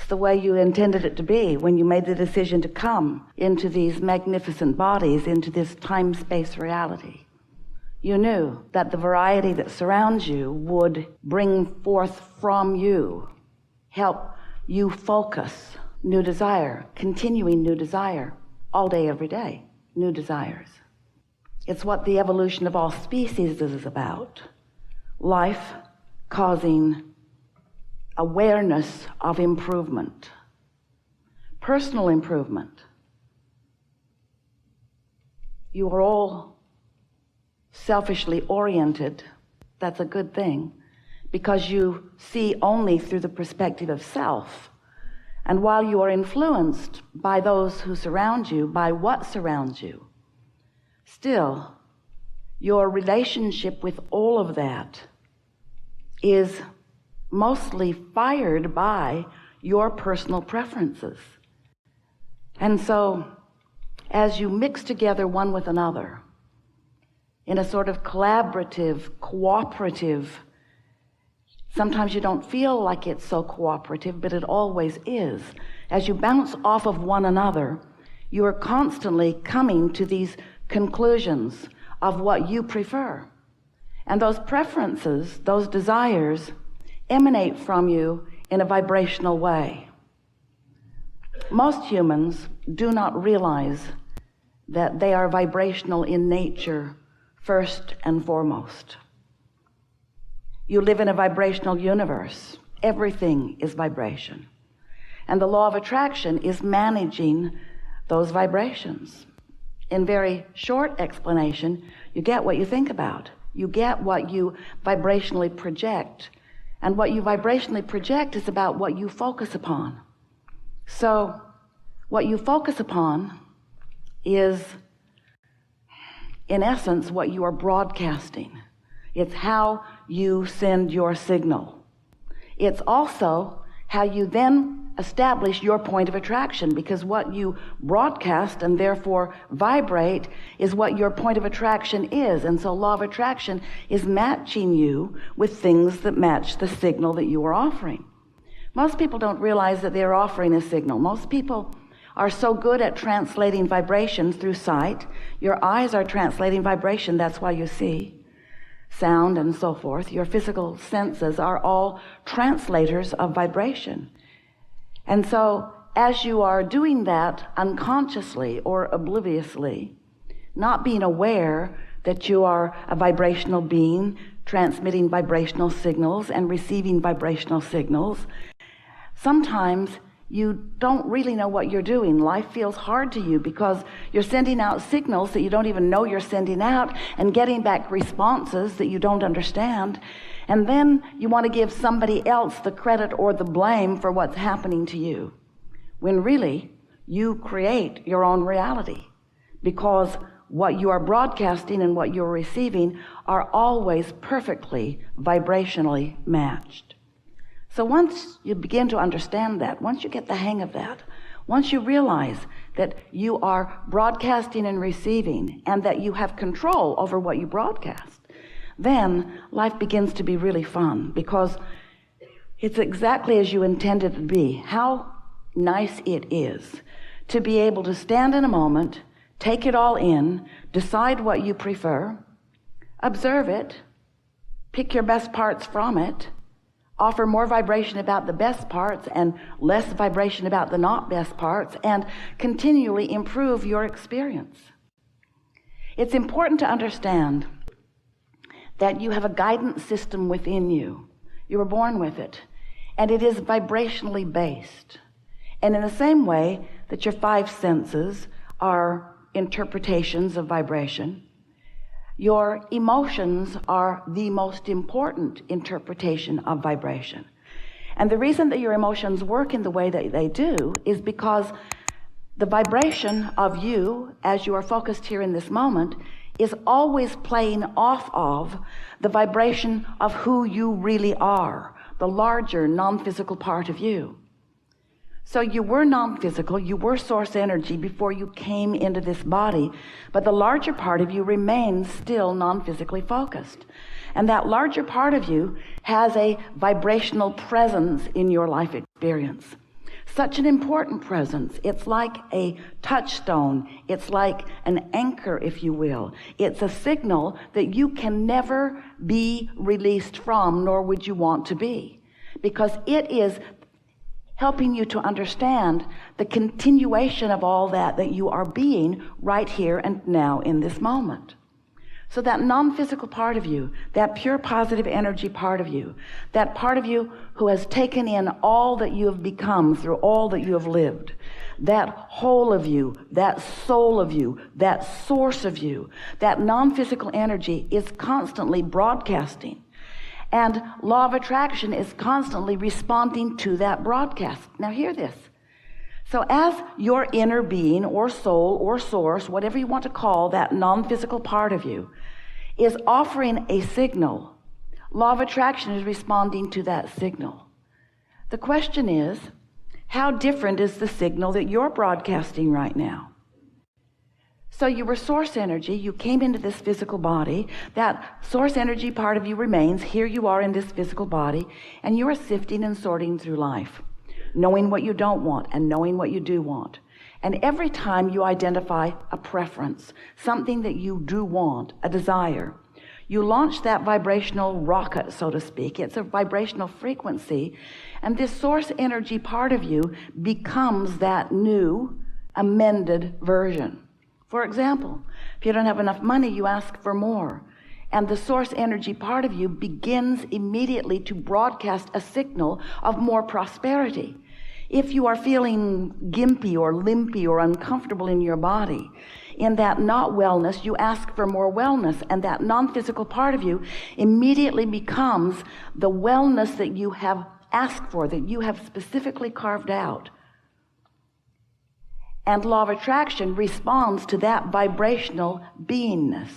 It's the way you intended it to be when you made the decision to come into these magnificent bodies, into this time-space reality. You knew that the variety that surrounds you would bring forth from you, help you focus new desire, continuing new desire, all day, every day, new desires. It's what the evolution of all species is about. Life causing awareness of improvement, personal improvement. You are all selfishly oriented. That's a good thing, because you see only through the perspective of self. And while you are influenced by those who surround you, by what surrounds you, still your relationship with all of that is mostly fired by your personal preferences. And so as you mix together one with another in a sort of collaborative, cooperative, sometimes you don't feel like it's so cooperative, but it always is. As you bounce off of one another, you are constantly coming to these conclusions of what you prefer. And those preferences, those desires, emanate from you in a vibrational way. Most humans do not realize that they are vibrational in nature first and foremost. You live in a vibrational universe. Everything is vibration. And the law of attraction is managing those vibrations. In very short explanation, you get what you think about. You get what you vibrationally project. And what you vibrationally project is about what you focus upon. So what you focus upon is, in essence, what you are broadcasting. It's how you send your signal. It's also how you then establish your point of attraction, because what you broadcast and therefore vibrate is what your point of attraction is. And so law of attraction is matching you with things that match the signal that you are offering. Most people don't realize that they're offering a signal. Most people are so good at translating vibrations through sight. Your eyes are translating vibration. That's why you see sound and so forth. Your physical senses are all translators of vibration. And so as you are doing that unconsciously or obliviously, not being aware that you are a vibrational being transmitting vibrational signals and receiving vibrational signals, sometimes you don't really know what you're doing. Life feels hard to you because you're sending out signals that you don't even know you're sending out and getting back responses that you don't understand. And then you want to give somebody else the credit or the blame for what's happening to you, when really you create your own reality, because what you are broadcasting and what you're receiving are always perfectly vibrationally matched. So once you begin to understand that, once you get the hang of that, once you realize that you are broadcasting and receiving and that you have control over what you broadcast, then life begins to be really fun, because it's exactly as you intended it to be. How nice it is to be able to stand in a moment, take it all in, decide what you prefer, observe it, pick your best parts from it, offer more vibration about the best parts and less vibration about the not best parts, and continually improve your experience. It's important to understand that you have a guidance system within you. You were born with it, and it is vibrationally based. And in the same way that your five senses are interpretations of vibration, your emotions are the most important interpretation of vibration. And the reason that your emotions work in the way that they do is because the vibration of you, as you are focused here in this moment, is always playing off of the vibration of who you really are, the larger non-physical part of you. So you were non-physical, you were source energy before you came into this body, but the larger part of you remains still non-physically focused. And that larger part of you has a vibrational presence in your life experience. Such an important presence. It's like a touchstone. It's like an anchor, if you will. It's a signal that you can never be released from, nor would you want to be, because it is helping you to understand the continuation of all that you are being right here and now in this moment. So that non-physical part of you, that pure positive energy part of you, that part of you who has taken in all that you have become through all that you have lived, that whole of you, that soul of you, that source of you, that non-physical energy is constantly broadcasting. And law of attraction is constantly responding to that broadcast. Now hear this. So as your inner being or soul or source, whatever you want to call that non-physical part of you, is offering a signal, law of attraction is responding to that signal. The question is, how different is the signal that you're broadcasting right now? So you were source energy, you came into this physical body, that source energy part of you remains, here you are in this physical body, and you are sifting and sorting through life, knowing what you don't want and knowing what you do want. And every time you identify a preference, something that you do want, a desire, you launch that vibrational rocket, so to speak. It's a vibrational frequency, and this source energy part of you becomes that new, amended version. For example, if you don't have enough money, you ask for more. And the source energy part of you begins immediately to broadcast a signal of more prosperity. If you are feeling gimpy or limpy or uncomfortable in your body, in that not wellness, you ask for more wellness, and that non-physical part of you immediately becomes the wellness that you have asked for, that you have specifically carved out. And law of attraction responds to that vibrational beingness.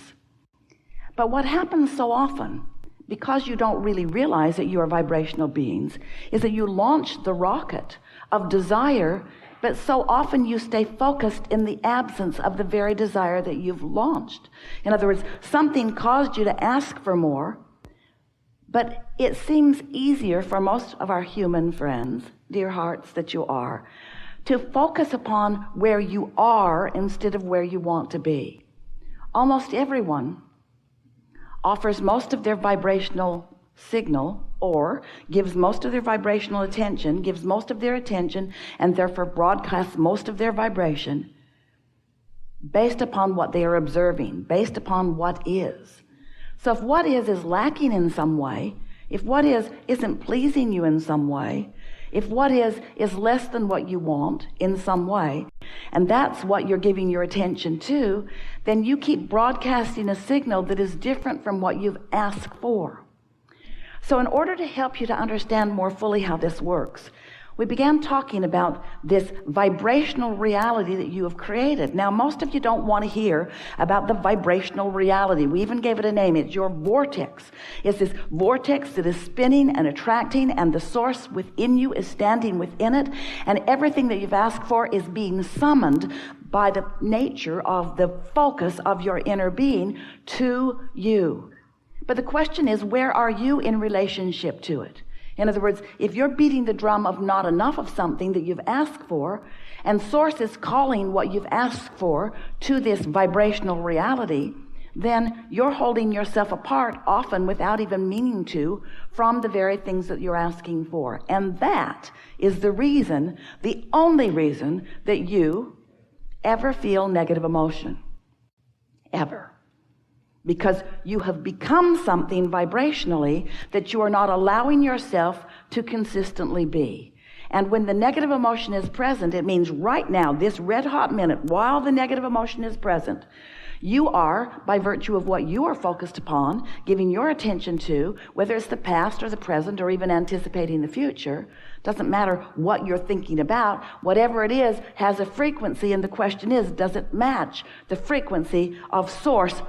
But what happens so often, because you don't really realize that you are vibrational beings, is that you launch the rocket of desire, but so often you stay focused in the absence of the very desire that you've launched. In other words, something caused you to ask for more, but it seems easier for most of our human friends, dear hearts that you are, to focus upon where you are instead of where you want to be. Almost everyone offers most of their vibrational signal, or gives most of their vibrational attention, gives most of their attention, and therefore broadcasts most of their vibration based upon what they are observing, based upon what is. So if what is lacking in some way, if what isn't pleasing you in some way, if what is less than what you want in some way, and that's what you're giving your attention to, then you keep broadcasting a signal that is different from what you've asked for. So in order to help you to understand more fully how this works, we began talking about this vibrational reality that you have created. Now, most of you don't want to hear about the vibrational reality. We even gave it a name. It's your vortex. It's this vortex that is spinning and attracting, and the source within you is standing within it, and everything that you've asked for is being summoned by the nature of the focus of your inner being to you. But the question is, where are you in relationship to it? In other words, if you're beating the drum of not enough of something that you've asked for, and source is calling what you've asked for to this vibrational reality, then you're holding yourself apart, often without even meaning to, from the very things that you're asking for. And that is the reason, the only reason, that you ever feel negative emotion. Ever. Because you have become something vibrationally that you are not allowing yourself to consistently be. And when the negative emotion is present, it means right now, this red hot minute, while the negative emotion is present, you are, by virtue of what you are focused upon, giving your attention to, whether it's the past or the present or even anticipating the future, doesn't matter what you're thinking about, whatever it is has a frequency, and the question is, does it match the frequency of source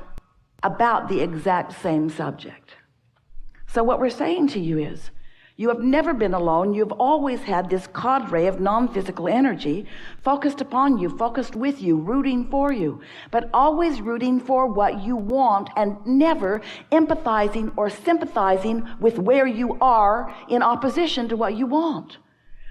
about the exact same subject? So what we're saying to you is, you have never been alone. You've always had this cadre of non-physical energy focused upon you, focused with you, rooting for you, but always rooting for what you want and never empathizing or sympathizing with where you are in opposition to what you want.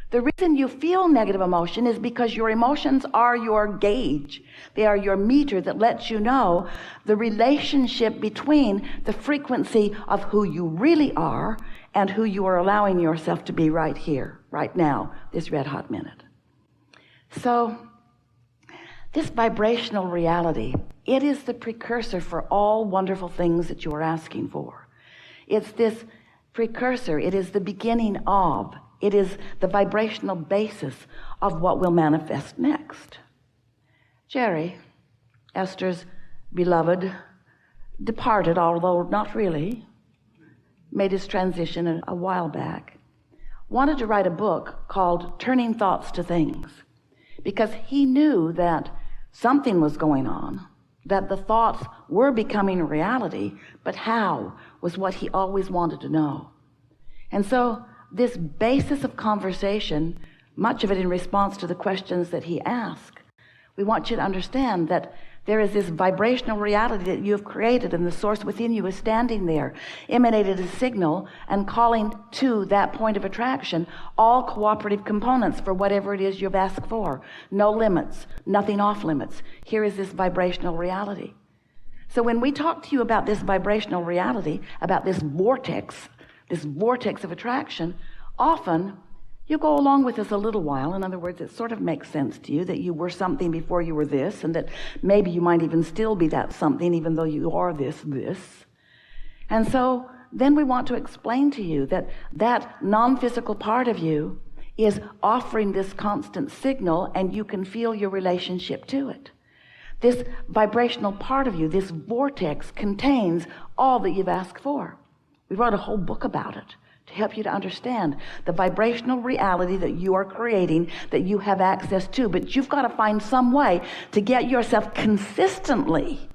The reason you feel negative emotion is because your emotions are your gauge. They are your meter that lets you know the relationship between the frequency of who you really are and who you are allowing yourself to be right here, right now, this red hot minute. So this vibrational reality, it is the precursor for all wonderful things that you are asking for. It's this precursor. It is the beginning of. It is the vibrational basis of what will manifest next. Jerry, Esther's beloved, departed, although not really, made his transition a while back, wanted to write a book called Turning Thoughts to Things, because he knew that something was going on, that the thoughts were becoming a reality, but how was what he always wanted to know. And so this basis of conversation, much of it in response to the questions that he asked, we want you to understand that there is this vibrational reality that you have created, and the source within you is standing there, emanated a signal and calling to that point of attraction all cooperative components for whatever it is you've asked for. No limits, nothing off limits. Here is this vibrational reality. So when we talk to you about this vibrational reality, about this vortex of attraction, often you go along with us a little while. In other words, it sort of makes sense to you that you were something before you were this, and that maybe you might even still be that something even though you are this. And so then we want to explain to you that that non-physical part of you is offering this constant signal, and you can feel your relationship to it. This vibrational part of you, this vortex, contains all that you've asked for. We wrote a whole book about it to help you to understand the vibrational reality that you are creating, that you have access to. But you've got to find some way to get yourself consistently,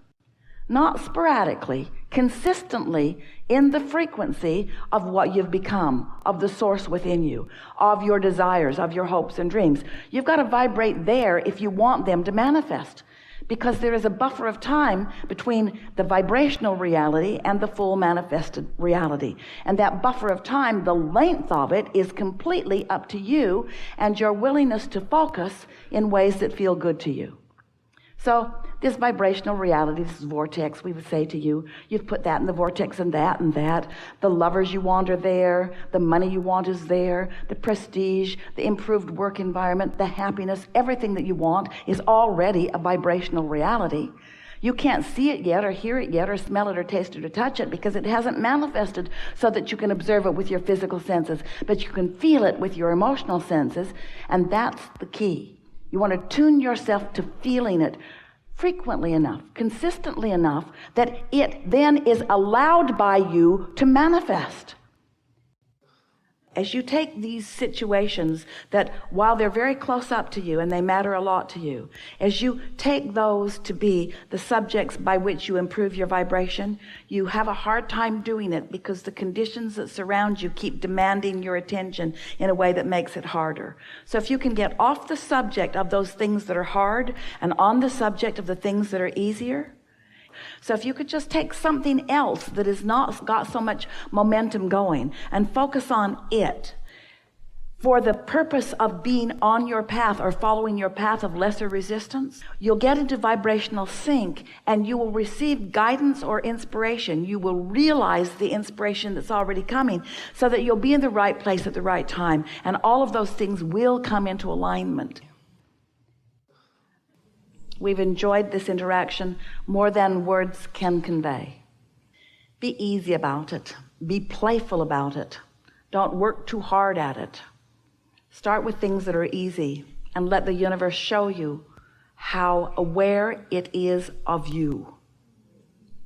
not sporadically, consistently in the frequency of what you've become, of the source within you, of your desires, of your hopes and dreams. You've got to vibrate there if you want them to manifest, because there is a buffer of time between the vibrational reality and the full manifested reality. And that buffer of time, the length of it, is completely up to you and your willingness to focus in ways that feel good to you. So this vibrational reality, this vortex, we would say to you, you've put that in the vortex and that and that. The lovers you want are there. The money you want is there. The prestige, the improved work environment, the happiness, everything that you want is already a vibrational reality. You can't see it yet or hear it yet or smell it or taste it or touch it because it hasn't manifested so that you can observe it with your physical senses, but you can feel it with your emotional senses, and that's the key. You want to tune yourself to feeling it frequently enough, consistently enough, that it then is allowed by you to manifest. As you take these situations that, while they're very close up to you and they matter a lot to you, as you take those to be the subjects by which you improve your vibration, you have a hard time doing it because the conditions that surround you keep demanding your attention in a way that makes it harder. So if you can get off the subject of those things that are hard and on the subject of the things that are easier. So if you could just take something else that has not got so much momentum going and focus on it for the purpose of being on your path or following your path of lesser resistance, you'll get into vibrational sync and you will receive guidance or inspiration. You will realize the inspiration that's already coming so that you'll be in the right place at the right time, and all of those things will come into alignment. We've enjoyed this interaction more than words can convey. Be easy about it. Be playful about it. Don't work too hard at it. Start with things that are easy and let the universe show you how aware it is of you.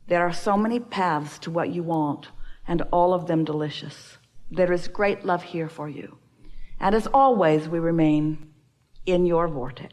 There are so many paths to what you want, and all of them delicious. There is great love here for you. And as always, we remain in your vortex.